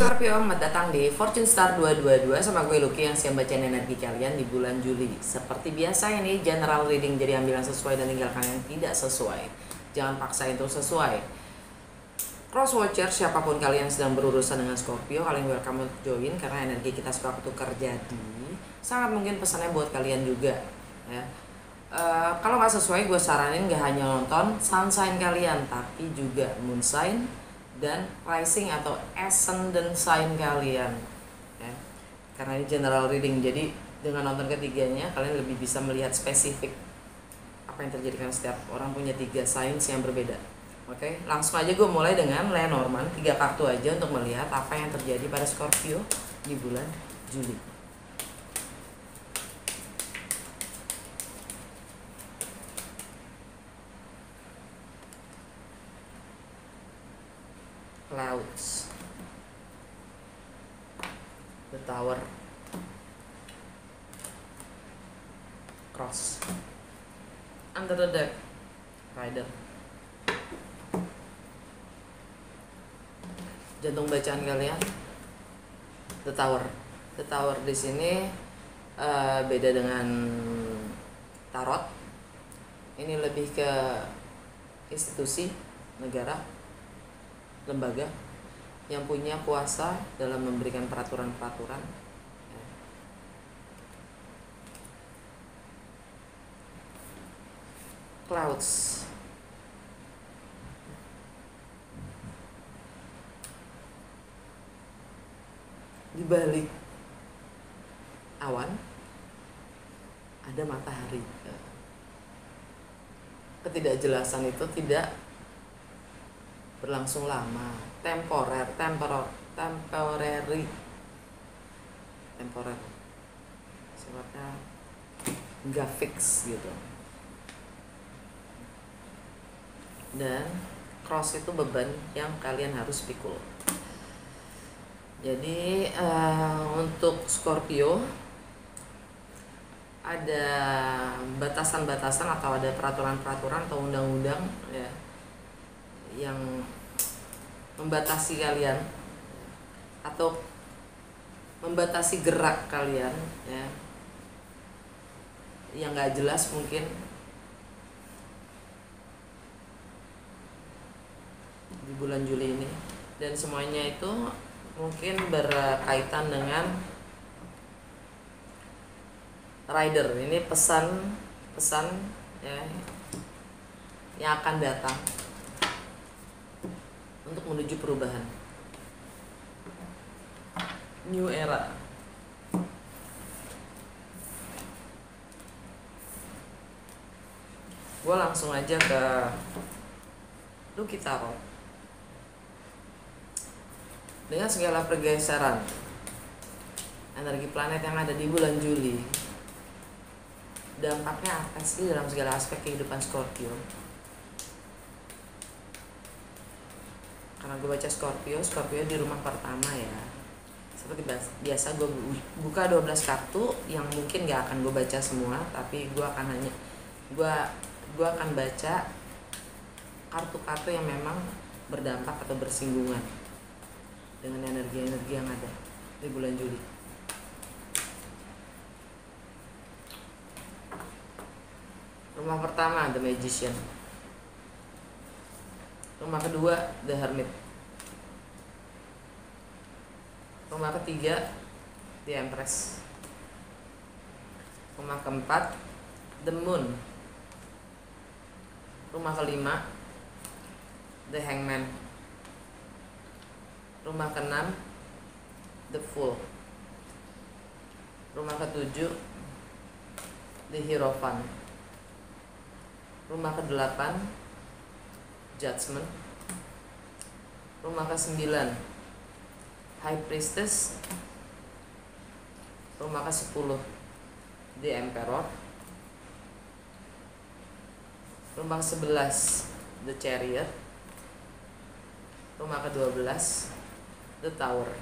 Scorpio, selamat datang di Fortune Star 222 sama gue Lucky yang siap bacain energi kalian di bulan Juli. Seperti biasa ini general reading, jadi ambil yang sesuai dan tinggalkan yang tidak sesuai. Jangan paksa itu sesuai. Cross watcher, siapapun kalian sedang berurusan dengan Scorpio, kalian welcome untuk join karena energi kita suka tukar jadi. Sangat mungkin pesannya buat kalian juga ya. Kalau nggak sesuai, gue saranin gak hanya nonton sun sign kalian, tapi juga moon sign dan rising atau ascendant sign kalian ya. Karena ini general reading, jadi dengan nonton ketiganya kalian lebih bisa melihat spesifik apa yang terjadi, karena setiap orang punya 3 signs yang berbeda. Oke, langsung aja gue mulai dengan Lenormand, 3 kartu aja untuk melihat apa yang terjadi pada Scorpio di bulan Juli. Clouds, the Tower, Cross, Under the Deck, Rider. Jantung bacaan kalian, the Tower. The Tower di sini beda dengan tarot. Ini lebih ke institusi, negara, lembaga yang punya kuasa dalam memberikan peraturan-peraturan. Clouds, di balik awan ada matahari. Ketidakjelasan itu tidak berlangsung lama, temporer, sifatnya nggak fix gitu. Dan cross itu beban yang kalian harus pikul. Jadi untuk Scorpio ada batasan-batasan atau ada peraturan-peraturan atau undang-undang ya yang membatasi kalian atau membatasi gerak kalian ya, yang nggak jelas mungkin di bulan Juli ini, dan semuanya itu mungkin berkaitan dengan rider. Ini pesan ya yang akan datang untuk menuju perubahan, new era. Gue langsung aja ke Lucky Tarot. Dengan segala pergeseran energi planet yang ada di bulan Juli, dampaknya apa sih dalam segala aspek kehidupan Scorpio? Karena gue baca Scorpio di rumah pertama ya. Seperti biasa gue buka 12 kartu yang mungkin gak akan gue baca semua, tapi gue akan baca kartu-kartu yang memang berdampak atau bersinggungan dengan energi-energi yang ada di bulan Juli. Rumah pertama The Magician. Rumah kedua The Hermit. Rumah ketiga The Empress. Rumah keempat The Moon. Rumah kelima The Hangman. Rumah keenam The Fool. Rumah ketujuh The Hierophant. Rumah kedelapan Judgment. Rumah ke-9 High Priestess. Rumah ke-10 The Emperor. Rumah ke-11 The Chariot. Rumah ke-12 The Tower.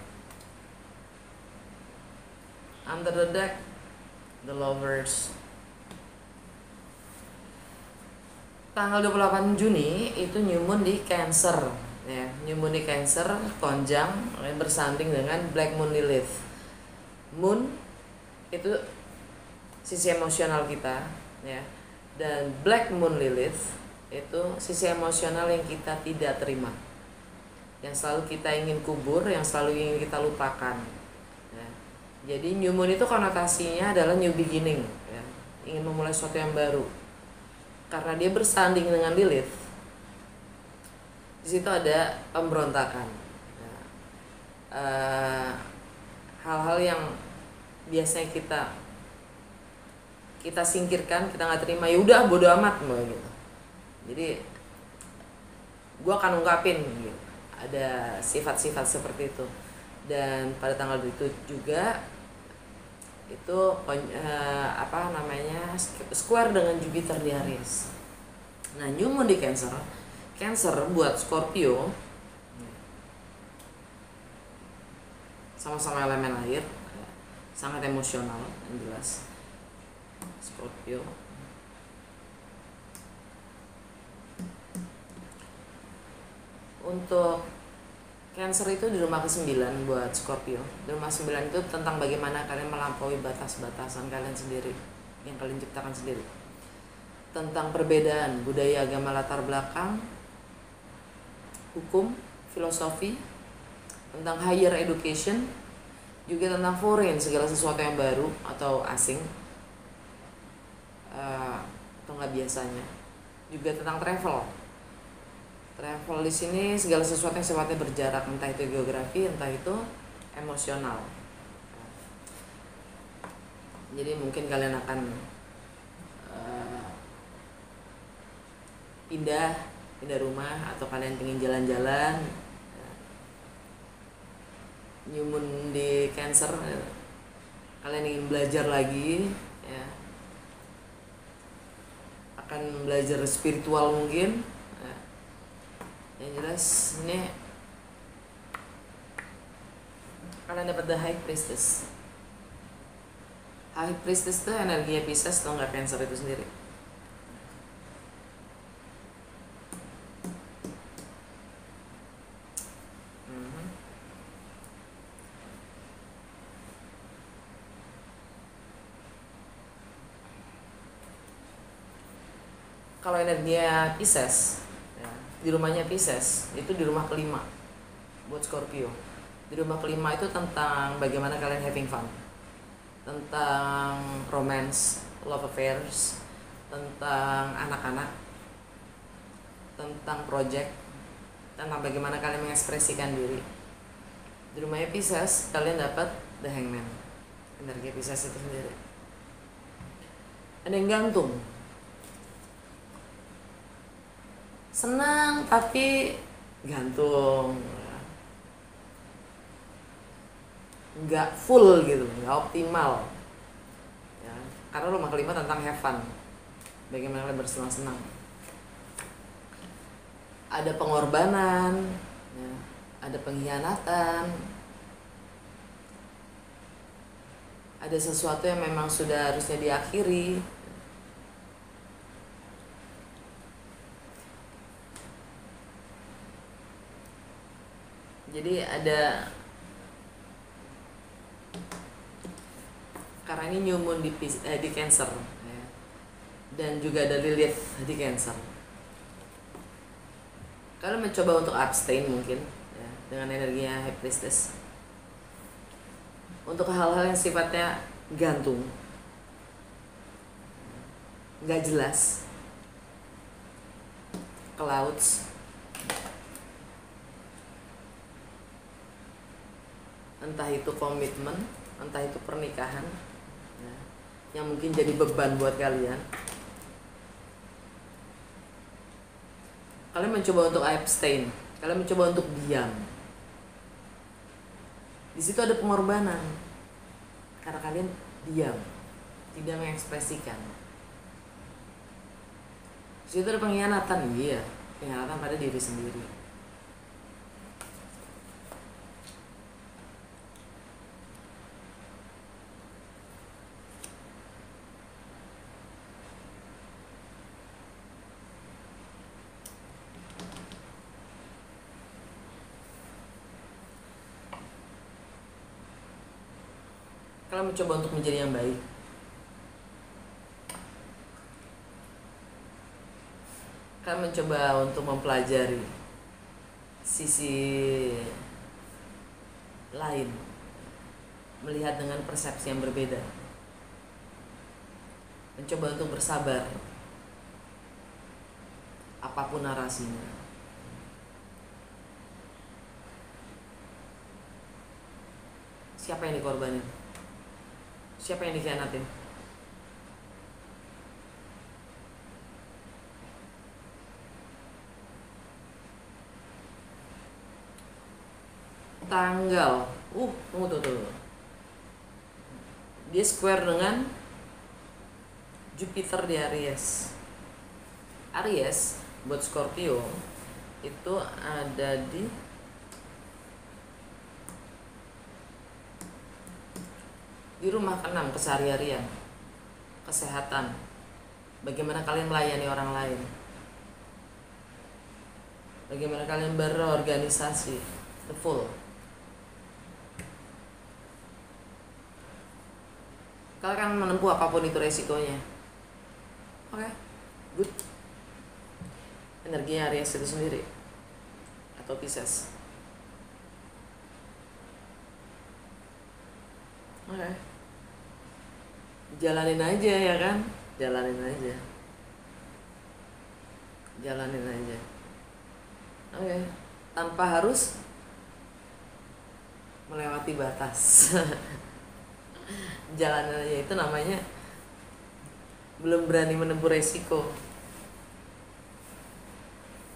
Under the Deck The Lovers. Tanggal 28 Juni itu new moon di Cancer. Ya, New Moon di Cancer konjang bersanding dengan Black Moon Lilith. Moon itu sisi emosional kita, ya, dan Black Moon Lilith itu sisi emosional yang kita tidak terima, yang selalu kita ingin kubur, yang selalu ingin kita lupakan, ya. Jadi New Moon itu konotasinya adalah new beginning, ya, ingin memulai sesuatu yang baru. Karena dia bersanding dengan Lilith, di situ ada pemberontakan, ya. Hal-hal yang biasanya kita singkirkan, kita nggak terima, ya udah bodo amat gitu. Jadi gue akan ungkapin gitu. Ada sifat-sifat seperti itu. Dan pada tanggal itu juga itu square dengan Jupiter di Aries. Nah, New Moon di Cancer buat Scorpio sama-sama elemen air, sangat emosional yang jelas. Scorpio untuk Cancer itu di rumah ke-9 buat Scorpio. Di rumah 9 itu tentang bagaimana kalian melampaui batas-batasan kalian sendiri yang kalian ciptakan sendiri. Tentang perbedaan budaya, agama, latar belakang, hukum, filosofi, tentang higher education, juga tentang foreign, segala sesuatu yang baru atau asing, atau nggak biasanya. Juga tentang travel di sini segala sesuatu yang sifatnya berjarak, entah itu geografi, entah itu emosional. Jadi mungkin kalian akan pindah rumah, atau kalian ingin jalan-jalan. New Moon di Cancer, kalian ingin belajar lagi, ya, akan belajar spiritual mungkin. Yang jelas ini kalian dapat the High Priestess. High Priestess itu energinya Pisces atau enggak Cancer itu sendiri. Kalau energinya Pisces, ya, di rumahnya Pisces itu di rumah ke-5 buat Scorpio. Di rumah ke-5 itu tentang bagaimana kalian having fun, tentang romance, love affairs, tentang anak-anak, tentang project, tentang bagaimana kalian mengekspresikan diri. Di rumahnya Pisces kalian dapat the Hangman, energi Pisces itu sendiri. Ada yang gantung, senang tapi gantung, nggak full gitu, nggak optimal, ya, karena rumah ke-5 tentang have fun, bagaimana kalian bersenang-senang. Ada pengorbanan, ya, ada pengkhianatan, ada sesuatu yang memang sudah harusnya diakhiri. Jadi ada, karena ini New Moon di Cancer, ya, dan juga ada Lilith di Cancer. Kalian mencoba untuk abstain mungkin, ya, dengan energinya High Priestess untuk hal-hal yang sifatnya gantung, nggak jelas, clouds, entah itu komitmen, entah itu pernikahan, ya, yang mungkin jadi beban buat kalian. Kalian mencoba untuk abstain, kalian mencoba untuk diam. Di situ ada pengorbanan, karena kalian diam, tidak mengekspresikan. Di situ ada pengkhianatan, iya, pengkhianatan pada diri sendiri. Kalian mencoba untuk menjadi yang baik. Kalian mencoba untuk mempelajari sisi lain, melihat dengan persepsi yang berbeda, mencoba untuk bersabar apapun narasinya. Siapa yang dikorbanin? Siapa yang dikhianatin? Tanggal tunggu. Dia square dengan Jupiter di Aries. Aries buat Scorpio itu ada di rumah ke-6, keseharian, kesehatan, bagaimana kalian melayani orang lain, bagaimana kalian berorganisasi, the full. Kalian akan menempuh apapun itu resikonya. Oke, good. Energinya Aries itu sendiri atau Pisces. Oke. Jalanin aja ya kan? Jalanin aja. Oke. Tanpa harus melewati batas. Jalanin aja, itu namanya belum berani menempuh resiko.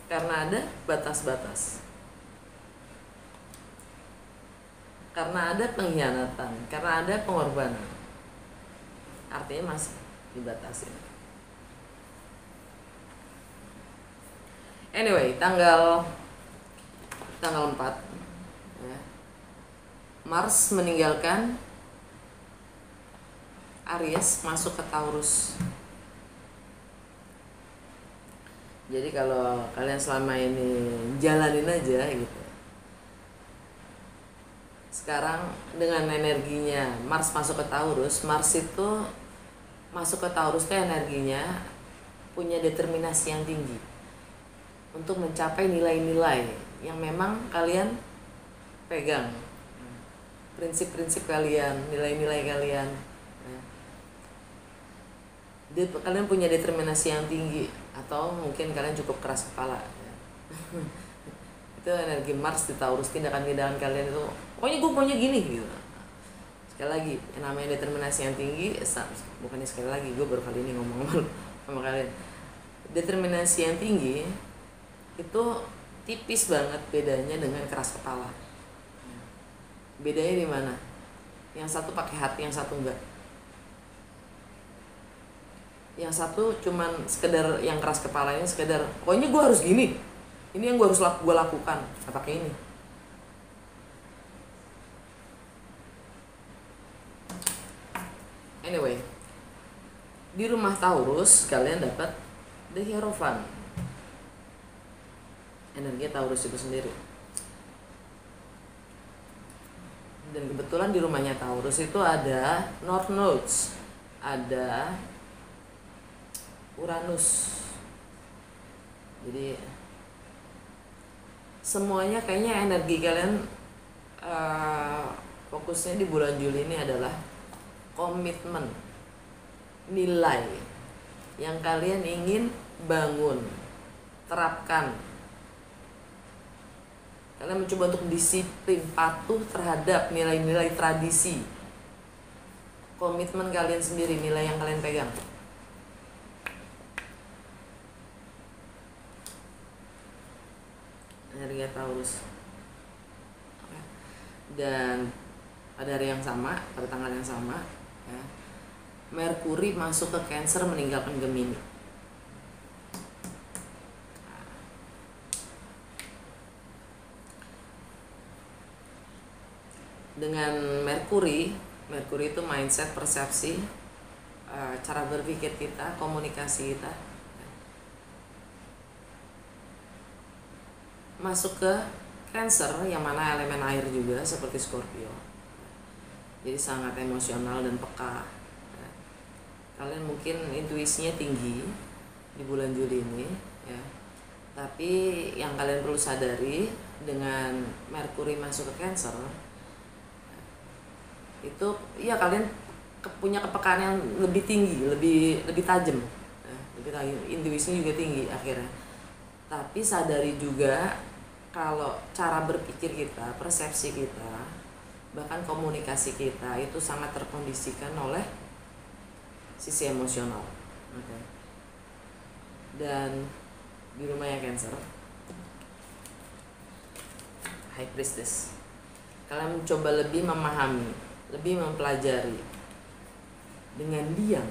Karena ada batas-batas. Karena ada pengkhianatan, karena ada pengorbanan. Artinya masih dibatasi. Anyway, tanggal 4 ya, Mars meninggalkan Aries masuk ke Taurus. Jadi kalau kalian selama ini jalanin aja gitu. Sekarang dengan energinya Mars masuk ke Taurus, Mars itu masuk ke Taurus itu energinya punya determinasi yang tinggi untuk mencapai nilai-nilai yang memang kalian pegang, prinsip-prinsip kalian, nilai-nilai kalian. Kalian punya determinasi yang tinggi, atau mungkin kalian cukup keras kepala ya. Itu energi Mars di Taurus, tindakan-tindakan kalian itu pokoknya gue maunya gini gitu. Sekali lagi, yang namanya determinasi yang tinggi, bukannya sekali lagi, gue baru kali ini ngomong sama kalian. Determinasi yang tinggi itu tipis banget bedanya dengan keras kepala. Bedanya di mana? Yang satu pakai hati, yang satu enggak. Yang satu cuman sekedar, yang keras kepalanya sekedar pokoknya gue harus gini, ini yang gue harus lakukan, nggak pakai ini. Anyway, di rumah Taurus kalian dapat The Hierophant, energi Taurus itu sendiri. Dan kebetulan di rumahnya Taurus itu ada North Nodes, ada Uranus. Jadi semuanya kayaknya energi kalian fokusnya di bulan Juli ini adalah komitmen, nilai yang kalian ingin bangun, terapkan. Kalian mencoba untuk disiplin, patuh terhadap nilai-nilai tradisi, komitmen kalian sendiri, nilai yang kalian pegang. Energi Taurus. Dan pada hari yang sama, pada tanggal yang sama ya, Merkuri masuk ke Cancer meninggalkan Gemini. Dengan Merkuri itu mindset, persepsi, cara berpikir kita, komunikasi kita masuk ke Cancer yang mana elemen air juga seperti Scorpio. jadi sangat emosional dan peka. Ya. Kalian mungkin intuisinya tinggi di bulan Juli ini, ya. Tapi yang kalian perlu sadari, dengan Merkuri masuk ke Cancer, itu ya kalian punya kepekaan yang lebih tinggi, lebih tajam, ya, lebih tajam, intuisinya juga tinggi akhirnya. Tapi sadari juga kalau cara berpikir kita, persepsi kita, bahkan komunikasi kita itu sangat terkondisikan oleh sisi emosional. Okay. Dan di rumahnya Cancer, High Priestess, kalian mencoba lebih memahami, lebih mempelajari dengan diam,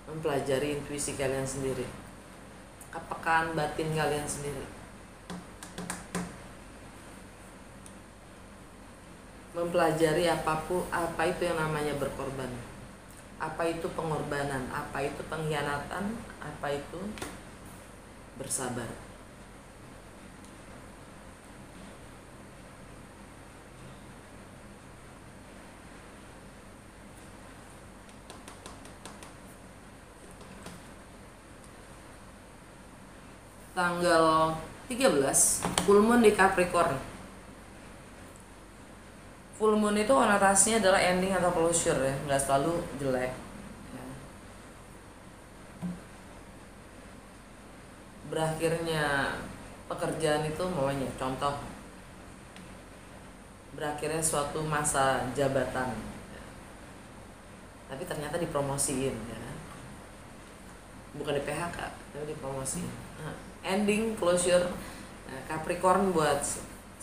mempelajari intuisi kalian sendiri, kepekaan batin kalian sendiri, mempelajari apa itu yang namanya berkorban, apa itu pengorbanan, apa itu pengkhianatan, apa itu bersabar. Tanggal 13 full moon di Capricorn. Full moon itu konotasinya adalah ending atau closure, ya, nggak selalu jelek, ya. Berakhirnya pekerjaan itu maunya, contoh berakhirnya suatu masa jabatan, ya. Tapi ternyata dipromosiin, ya. Bukan di PHK, tapi dipromosiin. Nah, ending closure Capricorn buat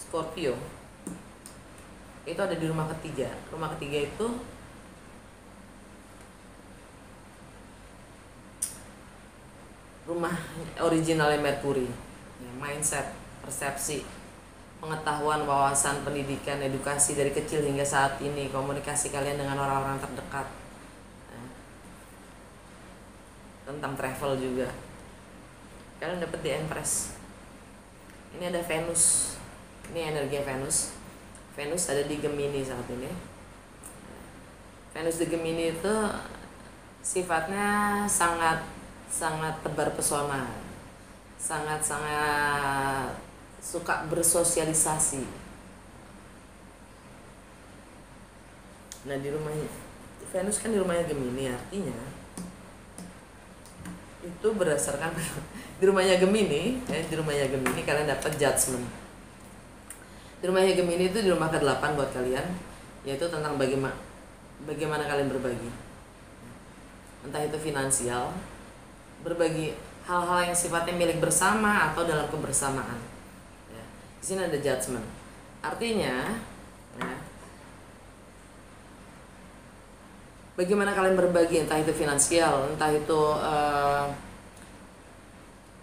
Scorpio itu ada di rumah ketiga. Rumah ketiga itu rumah originalnya Merkuri, ya, mindset, persepsi, pengetahuan, wawasan, pendidikan, edukasi dari kecil hingga saat ini, komunikasi kalian dengan orang-orang terdekat, ya. Tentang travel juga kalian dapat di Empress. Ini ada Venus, ini energi Venus. Venus ada di Gemini saat ini. Venus di Gemini itu sifatnya sangat tebar pesona, sangat suka bersosialisasi. Nah, di rumahnya Venus kan di rumahnya Gemini, artinya itu berdasarkan di rumahnya Gemini, di rumahnya Gemini kalian dapat judgment. Di rumahnya Gemini itu di rumah ke-8 buat kalian, yaitu tentang bagaimana kalian berbagi. Entah itu finansial, berbagi hal-hal yang sifatnya milik bersama atau dalam kebersamaan. Ya. Di sini ada judgment. Artinya, ya, bagaimana kalian berbagi, entah itu finansial, entah itu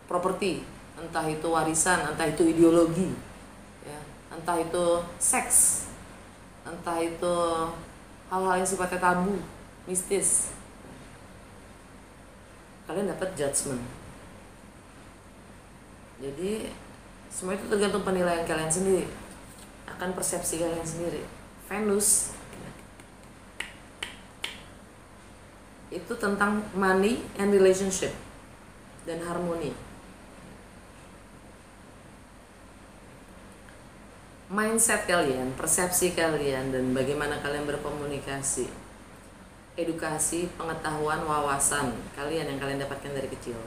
properti, entah itu warisan, entah itu ideologi, ya, entah itu seks, entah itu hal-hal yang sifatnya tabu, mistis. Kalian dapat judgment. Jadi semua itu tergantung penilaian kalian sendiri, akan persepsi kalian sendiri. Venus itu tentang money and relationship dan harmoni. Mindset kalian, persepsi kalian, dan bagaimana kalian berkomunikasi, edukasi, pengetahuan, wawasan kalian yang kalian dapatkan dari kecil,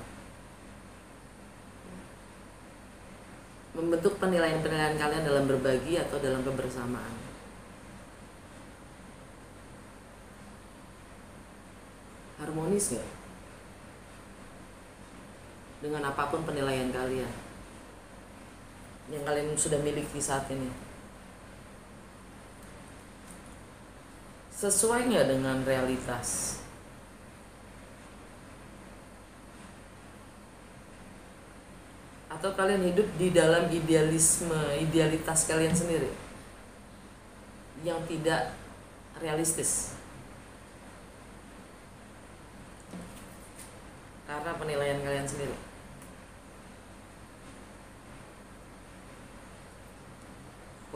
membentuk penilaian-penilaian kalian dalam berbagi atau dalam kebersamaan. Harmonis gak? Dengan apapun penilaian kalian yang kalian sudah miliki saat ini, sesuai nggak dengan realitas? Atau kalian hidup di dalam idealitas kalian sendiri yang tidak realistis karena penilaian kalian sendiri?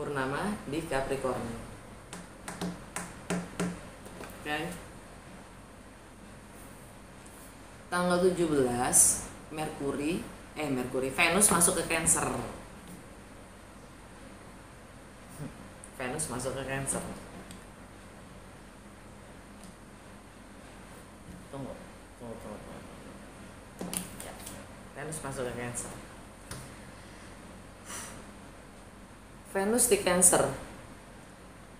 purnama di Capricorn. Oke. Tanggal 17 Venus masuk ke Cancer. Venus masuk ke Cancer. Tunggu. Ya, Venus masuk ke Cancer. Venus di Cancer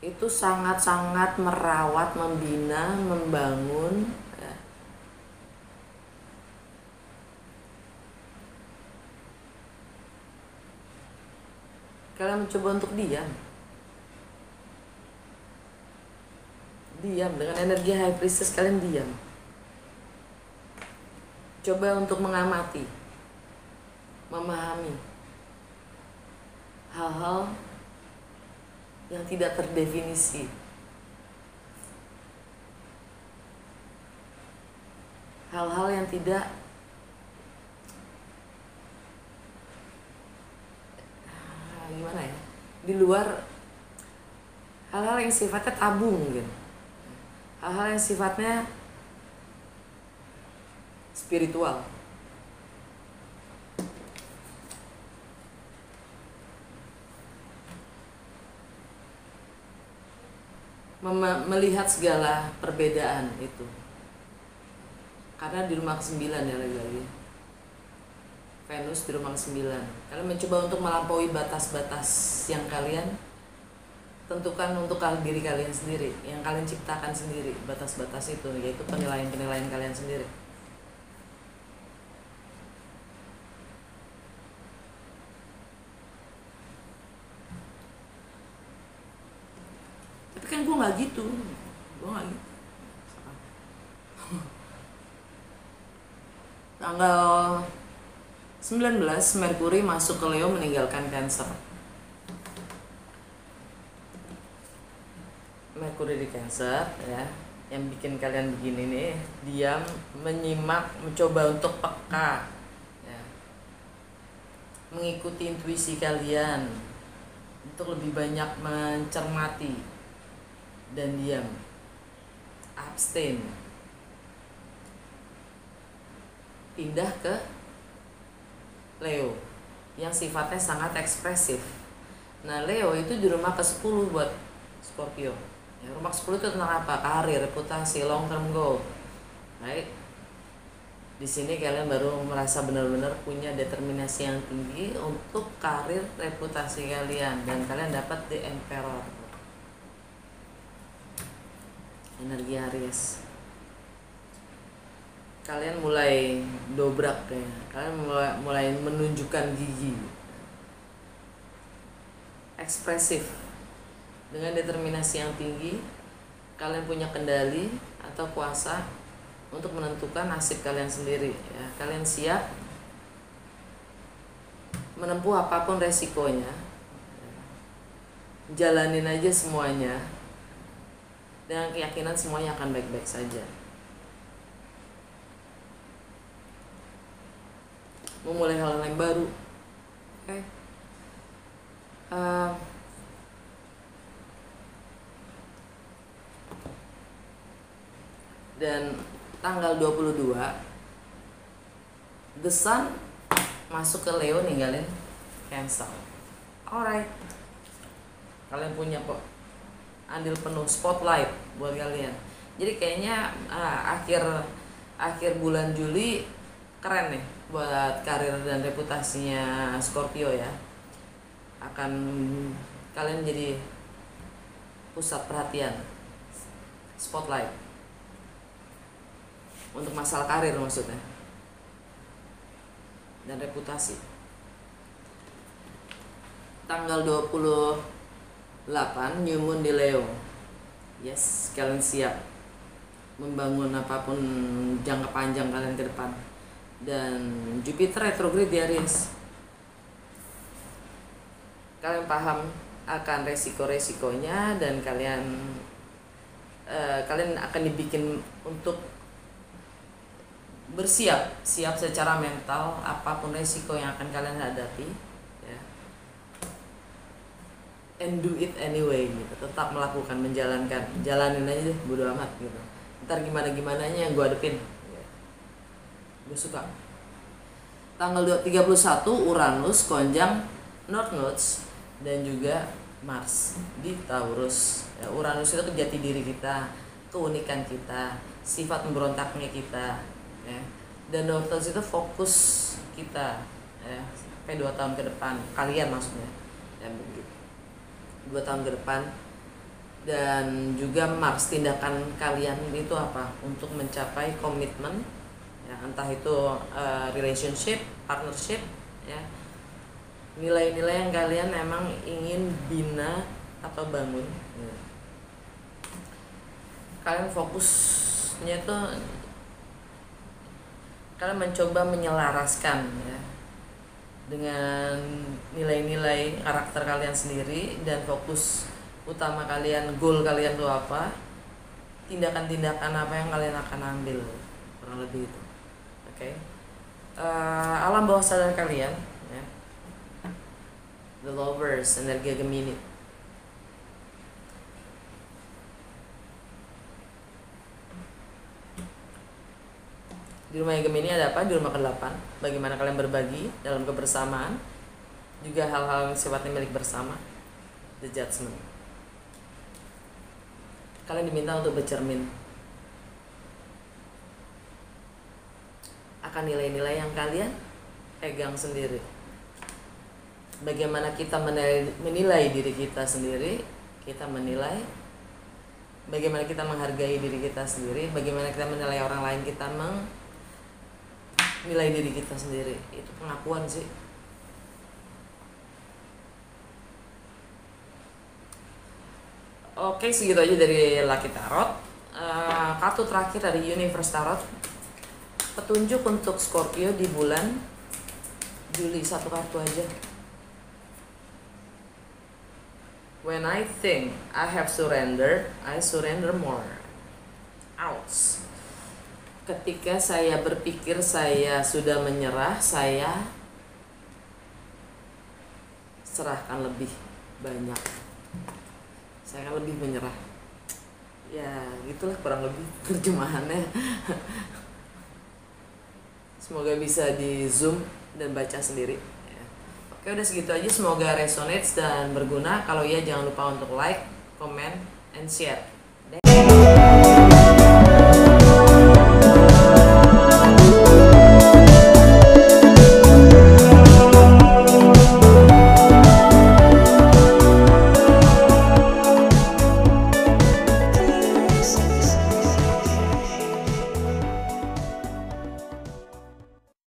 itu sangat-sangat merawat, membina, membangun, ya. Kalian mencoba untuk diam dengan energi High Priestess. Kalian diam, coba untuk mengamati, memahami hal-hal yang tidak terdefinisi, hal-hal yang tidak gimana ya, di luar, hal-hal yang sifatnya tabu, mungkin hal-hal yang sifatnya spiritual. Melihat segala perbedaan itu, karena di rumah ke-9 ya, lagi-lagi Venus di rumah ke-9. Kalian mencoba untuk melampaui batas-batas yang kalian tentukan untuk diri kalian sendiri, yang kalian ciptakan sendiri. Batas-batas itu yaitu penilaian-penilaian kalian sendiri. Tapi kan gue nggak gitu. Tanggal 19 Merkuri masuk ke Leo, meninggalkan Cancer. Merkuri di Cancer ya, yang bikin kalian begini nih, diam, menyimak, mencoba untuk peka ya, mengikuti intuisi kalian, untuk lebih banyak mencermati dan diam, abstain, pindah ke Leo yang sifatnya sangat ekspresif. Nah, Leo itu di rumah ke-10 buat Scorpio. Ya, rumah 10 itu tentang apa? Karir, reputasi, long term goal. Baik. Di sini kalian baru merasa benar-benar punya determinasi yang tinggi untuk karir, reputasi kalian, dan kalian dapat The Emperor. Energi Aries. Kalian mulai dobrak ya. Kalian mulai menunjukkan gigi. Ekspresif. Dengan determinasi yang tinggi, kalian punya kendali atau kuasa untuk menentukan nasib kalian sendiri ya. Kalian siap menempuh apapun resikonya. Jalanin aja semuanya. Dengan keyakinan semuanya akan baik-baik saja. Memulai hal yang baru. Oke. Dan tanggal 22 The Sun masuk ke Leo, ninggalin Cancer. Alright, kalian punya kok andil penuh spotlight buat kalian. Jadi kayaknya akhir bulan Juli keren nih buat karir dan reputasinya Scorpio ya. Akan kalian jadi pusat perhatian, spotlight untuk masalah karir maksudnya, dan reputasi. Tanggal 28 New Moon di Leo. Yes, kalian siap membangun apapun jangka panjang kalian ke depan. Dan Jupiter retrograde di Aries. Kalian paham akan resiko-resikonya, dan kalian akan dibikin untuk siap secara mental apapun resiko yang akan kalian hadapi ya. and do it anyway gitu, tetap melakukan, menjalankan, jalanin aja deh, bodo amat gitu, ntar gimana gimananya yang gue hadepin. Gue suka. Tanggal 31 Uranus konjang North Nodes dan juga Mars di Taurus. Ya, Uranus itu jati diri kita, keunikan kita, sifat memberontaknya kita, ya. Dan North Nodes itu fokus kita, ya, sampai 2 tahun ke depan. Kalian maksudnya, ya, begitu. 2 tahun ke depan. Dan juga Mars, tindakan kalian itu apa? Untuk mencapai komitmen, ya, entah itu relationship, partnership, ya, nilai-nilai yang kalian emang ingin bina atau bangun, ya. Kalian fokusnya itu kalian mencoba menyelaraskan, ya, dengan nilai-nilai karakter kalian sendiri, dan fokus utama kalian, goal kalian itu apa, tindakan-tindakan apa yang kalian akan ambil, kurang lebih itu. Oke. Alam bawah sadar kalian, ya. The Lovers, energi Gemini. Di rumah Gemini ada apa? Di rumah ke-8, bagaimana kalian berbagi dalam kebersamaan, juga hal-hal yang sifatnya milik bersama. The Judgment. Kalian diminta untuk bercermin akan nilai-nilai yang kalian pegang sendiri. Bagaimana kita menilai diri kita sendiri, kita menilai bagaimana kita menghargai diri kita sendiri, bagaimana kita menilai orang lain, kita menilai diri kita sendiri. Itu pengakuan sih. Oke, segitu aja dari Lucky Tarot. Kartu terakhir dari Universe Tarot, petunjuk untuk Scorpio di bulan Juli, 1 kartu aja. When I think I have surrendered, I surrender more. Ouch. Ketika saya berpikir saya sudah menyerah, saya serahkan lebih banyak. Saya akan lebih menyerah. Ya, gitulah kurang lebih terjemahannya. Semoga bisa di zoom dan baca sendiri. Oke, udah segitu aja. Semoga resonates dan berguna. Kalau iya, jangan lupa untuk like, comment, and share.